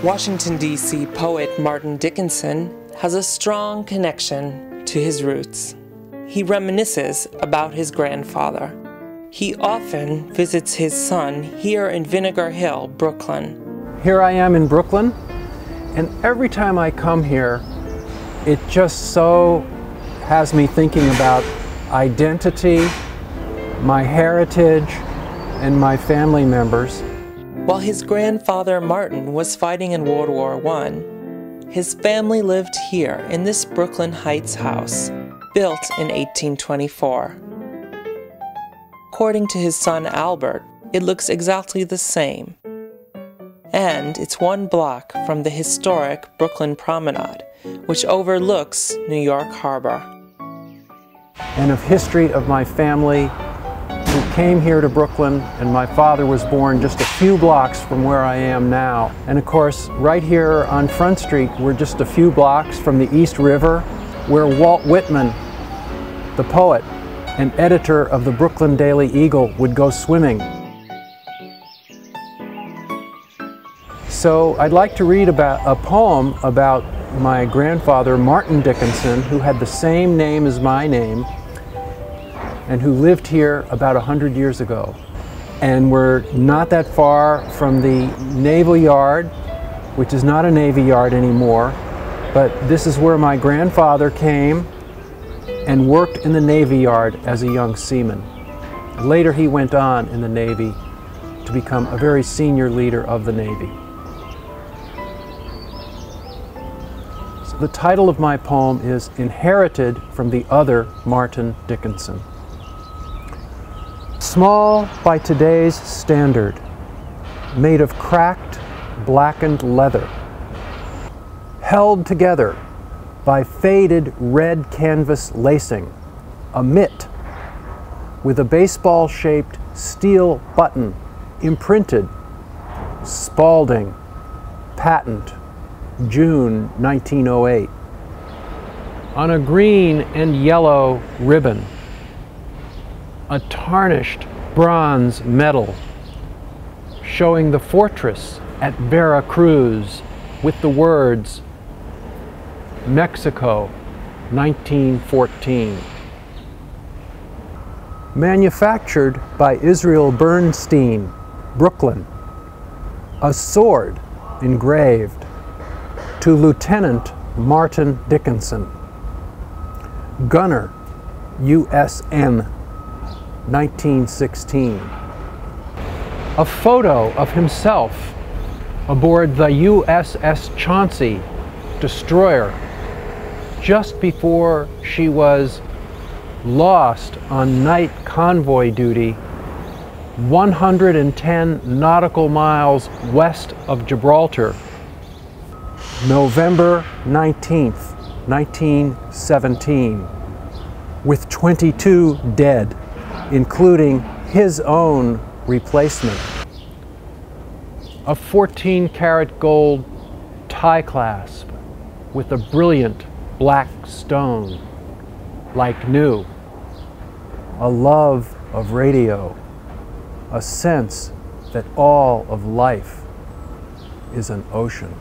Washington, D.C. poet Martin Dickinson has a strong connection to his roots. He reminisces about his grandfather. He often visits his son here in Vinegar Hill, Brooklyn. Here I am in Brooklyn, and every time I come here, it just so has me thinking about identity, my heritage, and my family members. While his grandfather Martin was fighting in World War I, his family lived here in this Brooklyn Heights house, built in 1824. According to his son Albert, it looks exactly the same. And it's 1 block from the historic Brooklyn Promenade, which overlooks New York Harbor. And of history of my family who came here to Brooklyn, and my father was born just a few blocks from where I am now. And of course, right here on Front Street, we're just a few blocks from the East River, where Walt Whitman, the poet and editor of the Brooklyn Daily Eagle, would go swimming. So I'd like to read about a poem about my grandfather, Martin Dickinson, who had the same name as my name, and who lived here about 100 years ago. And we're not that far from the Naval Yard, which is not a Navy Yard anymore, but this is where my grandfather came and worked in the Navy Yard as a young seaman. Later he went on in the Navy to become a very senior leader of the Navy. So the title of my poem is Inherited from the Other Martin Dickinson. Small by today's standard, made of cracked, blackened leather, held together by faded red canvas lacing, a mitt with a baseball-shaped steel button imprinted, Spalding, patent, June 1908, on a green and yellow ribbon. A tarnished bronze medal showing the fortress at Vera Cruz with the words, Mexico, 1914. Manufactured by Israel Bernstein, Brooklyn. A sword engraved to Lieutenant Martin Dickinson. Gunner, USN, 1916. A photo of himself aboard the USS Chauncey destroyer just before she was lost on night convoy duty 110 nautical miles west of Gibraltar, November 19th, 1917, with 22 dead, including his own replacement. A 14-karat gold tie clasp with a brilliant black stone, like new. A love of radio, a sense that all of life is an ocean.